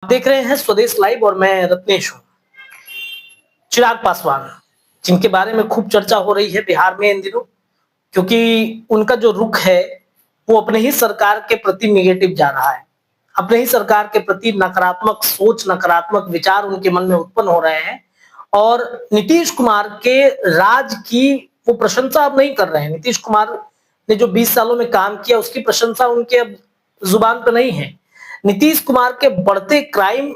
देख रहे हैं स्वदेश लाइव और मैं रत्नेश हूं। चिराग पासवान, जिनके बारे में खूब चर्चा हो रही है बिहार में इन दिनों, क्योंकि उनका जो रुख है वो अपने ही सरकार के प्रति निगेटिव जा रहा है। अपने ही सरकार के प्रति नकारात्मक सोच, नकारात्मक विचार उनके मन में उत्पन्न हो रहे हैं और नीतीश कुमार के राज की वो प्रशंसा अब नहीं कर रहे हैं। नीतीश कुमार ने जो 20 सालों में काम किया उसकी प्रशंसा उनके अब जुबान पे नहीं है। नीतीश कुमार के बढ़ते क्राइम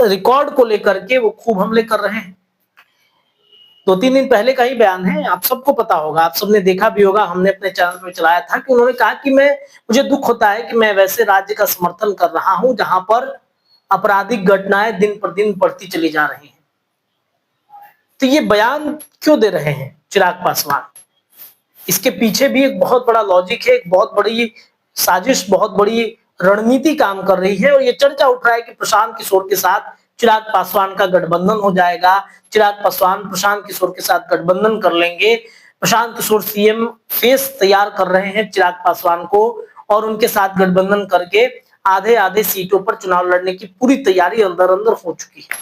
रिकॉर्ड को लेकर के वो खूब हमले कर रहे हैं। 2-3 दिन पहले का ही बयान है, आप सबको पता होगा, आप सबने देखा भी होगा, हमने अपने चैनल पे चलाया था कि उन्होंने कहा कि मुझे दुख होता है कि मैं वैसे राज्य का समर्थन कर रहा हूं जहां पर आपराधिक घटनाएं दिन पर दिन बढ़ती चली जा रही हैं। तो ये बयान क्यों दे रहे हैं चिराग पासवान? इसके पीछे भी एक बहुत बड़ा लॉजिक है, एक बहुत बड़ी साजिश, बहुत बड़ी रणनीति काम कर रही है और ये चर्चा उठ रहा है कि प्रशांत किशोर के साथ चिराग पासवान का गठबंधन हो जाएगा। चिराग पासवान प्रशांत किशोर के साथ गठबंधन कर लेंगे। प्रशांत किशोर सीएम फेस तैयार कर रहे हैं चिराग पासवान को और उनके साथ गठबंधन करके आधे आधे सीटों पर चुनाव लड़ने की पूरी तैयारी अंदर अंदर हो चुकी है।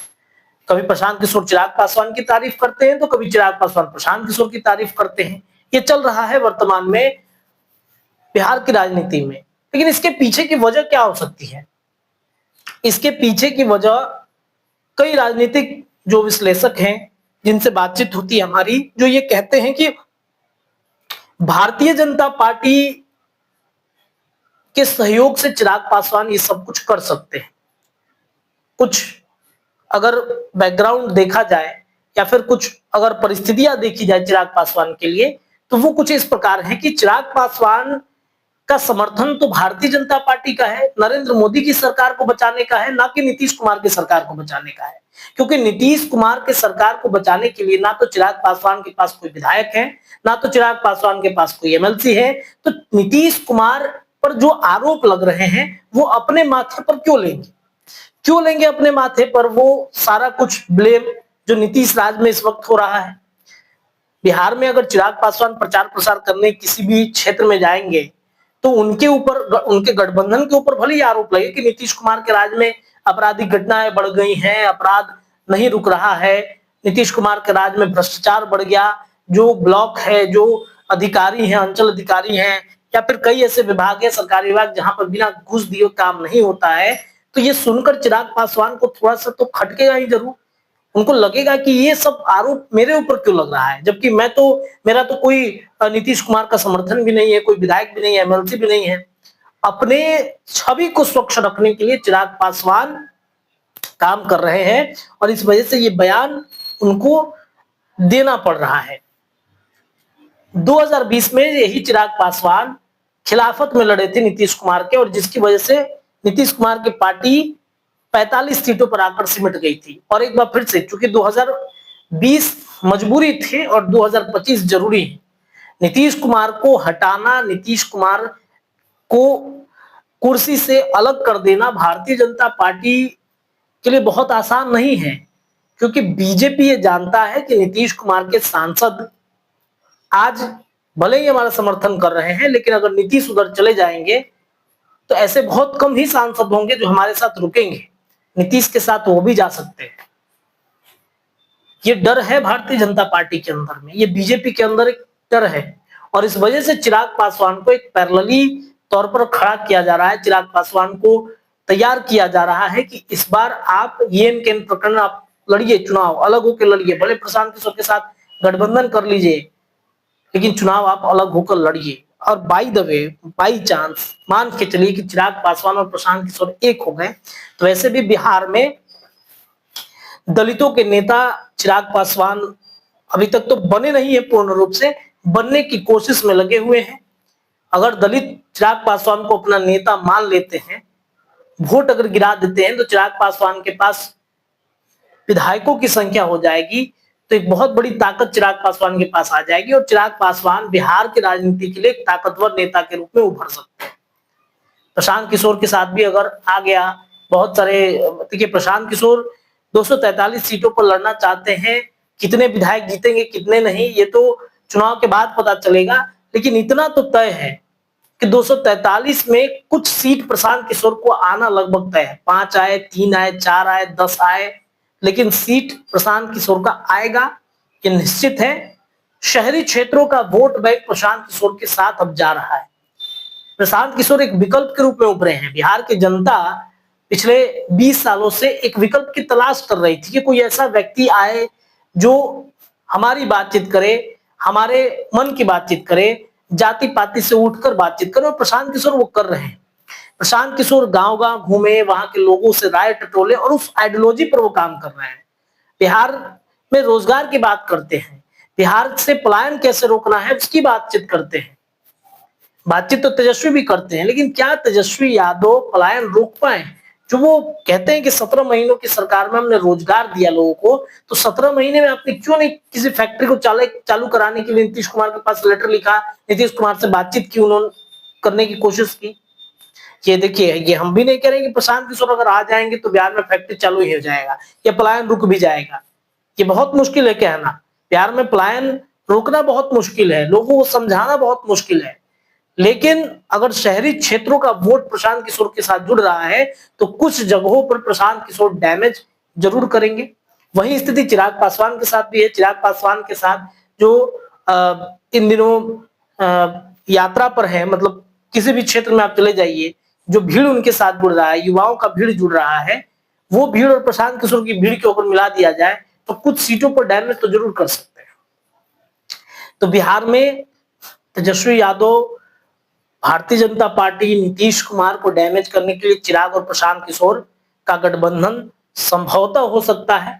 कभी प्रशांत किशोर चिराग पासवान की तारीफ करते हैं तो कभी चिराग पासवान प्रशांत किशोर की तारीफ करते हैं। ये चल रहा है वर्तमान में बिहार की राजनीति में। लेकिन इसके पीछे की वजह क्या हो सकती है? इसके पीछे की वजह कई राजनीतिक जो विश्लेषक हैं जिनसे बातचीत होती है हमारी, जो ये कहते हैं कि भारतीय जनता पार्टी के सहयोग से चिराग पासवान ये सब कुछ कर सकते हैं। कुछ अगर बैकग्राउंड देखा जाए या फिर कुछ अगर परिस्थितियां देखी जाए चिराग पासवान के लिए, तो वो कुछ इस प्रकार है कि चिराग पासवान का समर्थन तो भारतीय जनता पार्टी का है, नरेंद्र मोदी की सरकार को बचाने का है, ना कि नीतीश कुमार की सरकार को बचाने का है। क्योंकि नीतीश कुमार के सरकार को बचाने के लिए ना तो चिराग पासवान के पास कोई विधायक है, ना तो चिराग पासवान के पास कोई एमएलसी है। तो नीतीश कुमार पर जो आरोप लग रहे हैं वो अपने माथे पर क्यों लेंगे अपने माथे पर वो सारा कुछ ब्लेम जो नीतीश राज में इस वक्त हो रहा है। बिहार में अगर चिराग पासवान प्रचार प्रसार करने किसी भी क्षेत्र में जाएंगे तो उनके ऊपर, उनके गठबंधन के ऊपर भले ही आरोप लगे कि नीतीश कुमार के राज में आपराधिक घटनाएं बढ़ गई हैं, अपराध नहीं रुक रहा है, नीतीश कुमार के राज में भ्रष्टाचार बढ़ गया, जो ब्लॉक है, जो अधिकारी हैं, अंचल अधिकारी हैं या फिर कई ऐसे विभाग है, सरकारी विभाग जहां पर बिना घूस दिए काम नहीं होता है। तो ये सुनकर चिराग पासवान को थोड़ा सा तो खटकेगा ही जरूर। उनको लगेगा कि ये सब आरोप मेरे ऊपर क्यों लग रहा है, जबकि मेरा तो कोई नीतीश कुमार का समर्थन भी नहीं है, कोई विधायक भी नहीं है, एमएलसी भी नहीं है। अपने छवि को स्वच्छ रखने के लिए चिराग पासवान काम कर रहे हैं और इस वजह से ये बयान उनको देना पड़ रहा है। 2020 में यही चिराग पासवान खिलाफत में लड़े थे नीतीश कुमार के और जिसकी वजह से नीतीश कुमार की पार्टी 45 सीटों पर आकर सिमट गई थी। और एक बार फिर से, चूंकि 2020 मजबूरी थी और 2025 जरूरी है, नीतीश कुमार को हटाना, नीतीश कुमार को कुर्सी से अलग कर देना भारतीय जनता पार्टी के लिए बहुत आसान नहीं है। क्योंकि बीजेपी ये जानता है कि नीतीश कुमार के सांसद आज भले ही हमारा समर्थन कर रहे हैं, लेकिन अगर नीतीश उधर चले जाएंगे तो ऐसे बहुत कम ही सांसद होंगे जो हमारे साथ रुकेंगे। नीतीश के साथ वो भी जा सकते हैं। ये डर है भारतीय जनता पार्टी के अंदर में, ये बीजेपी के अंदर एक डर है और इस वजह से चिराग पासवान को एक पैरेलली तौर पर खड़ा किया जा रहा है। चिराग पासवान को तैयार किया जा रहा है कि इस बार आप ये केन प्रकरण आप लड़िए, चुनाव अलग होकर लड़िए, भले प्रशांत किशोर के साथ गठबंधन कर लीजिए लेकिन चुनाव आप अलग होकर लड़िए। और by the way, by chance मान के चलिए कि चिराग पासवान और प्रशांत किशोर एक हो गए, तो वैसे भी बिहार में दलितों के नेता चिराग पासवान अभी तक तो बने नहीं है, पूर्ण रूप से बनने की कोशिश में लगे हुए हैं। अगर दलित चिराग पासवान को अपना नेता मान लेते हैं, वोट अगर गिरा देते हैं, तो चिराग पासवान के पास विधायकों की संख्या हो जाएगी, तो एक बहुत बड़ी ताकत चिराग पासवान के पास आ जाएगी और चिराग पासवान बिहार की राजनीति के लिए एक ताकतवर नेता के रूप में उभर सकते हैं। प्रशांत किशोर के साथ भी अगर आ गया, बहुत सारे, देखिए प्रशांत किशोर 243 सीटों पर लड़ना चाहते हैं, कितने विधायक जीतेंगे कितने नहीं ये तो चुनाव के बाद पता चलेगा, लेकिन इतना तो तय है कि 243 में कुछ सीट प्रशांत किशोर को आना लगभग तय है। 5 आए, 3 आए, 4 आए, 10 आए, लेकिन सीट प्रशांत किशोर का आएगा ये निश्चित है। शहरी क्षेत्रों का वोट बैंक प्रशांत किशोर के साथ अब जा रहा है। प्रशांत किशोर एक विकल्प के रूप में उभरे हैं। बिहार की जनता पिछले 20 सालों से एक विकल्प की तलाश कर रही थी कि कोई ऐसा व्यक्ति आए जो हमारी बातचीत करे, हमारे मन की बातचीत करे, जाति पाति से उठकर बातचीत करे, और प्रशांत किशोर वो कर रहे हैं। प्रशांत किशोर गांव-गांव घूमे, वहां के लोगों से राय टटोले और उस आइडियोलॉजी पर वो काम कर रहे हैं। बिहार में रोजगार की बात करते हैं, बिहार से पलायन कैसे रोकना है उसकी बातचीत करते हैं। बातचीत तो तेजस्वी भी करते हैं, लेकिन क्या तेजस्वी यादव पलायन रोक पाए? जो वो कहते हैं कि 17 महीनों की सरकार में हमने रोजगार दिया लोगों को, तो 17 महीने में आपने क्यों नहीं किसी फैक्ट्री को चालू कराने के लिए नीतीश कुमार के पास लेटर लिखा, नीतीश कुमार से बातचीत की, उन्होंने करने की कोशिश की? ये देखिए, ये हम भी नहीं कह रहे कि प्रशांत किशोर अगर आ जाएंगे तो बिहार में फैक्ट्री चालू ही हो जाएगा या पलायन रुक भी जाएगा। ये बहुत मुश्किल है कहना। बिहार में पलायन रोकना बहुत मुश्किल है, लोगों को समझाना बहुत मुश्किल है। लेकिन अगर शहरी क्षेत्रों का वोट प्रशांत किशोर के साथ जुड़ रहा है तो कुछ जगहों पर प्रशांत किशोर डैमेज जरूर करेंगे। वही स्थिति चिराग पासवान के साथ भी है। चिराग पासवान के साथ जो इन दिनों यात्रा पर है, मतलब किसी भी क्षेत्र में आप चले जाइए, जो भीड़ उनके साथ जुड़ रहा है, युवाओं का भीड़ जुड़ रहा है, वो भीड़ और प्रशांत किशोर की भीड़ के ऊपर मिला दिया जाए तो कुछ सीटों पर डैमेज तो जरूर कर सकते हैं। तो बिहार में तेजस्वी यादव, भारतीय जनता पार्टी, नीतीश कुमार को डैमेज करने के लिए चिराग और प्रशांत किशोर का गठबंधन संभवतः हो सकता है।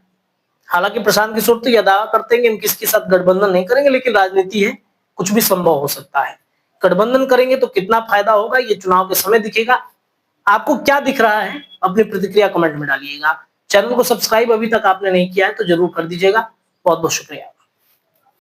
हालांकि प्रशांत किशोर तो यह दावा करते हैं कि हम किसके साथ गठबंधन नहीं करेंगे, लेकिन राजनीति है, कुछ भी संभव हो सकता है। गठबंधन करेंगे तो कितना फायदा होगा ये चुनाव के समय दिखेगा। आपको क्या दिख रहा है अपनी प्रतिक्रिया कमेंट में डालिएगा। चैनल को सब्सक्राइब अभी तक आपने नहीं किया है तो जरूर कर दीजिएगा। बहुत बहुत शुक्रिया।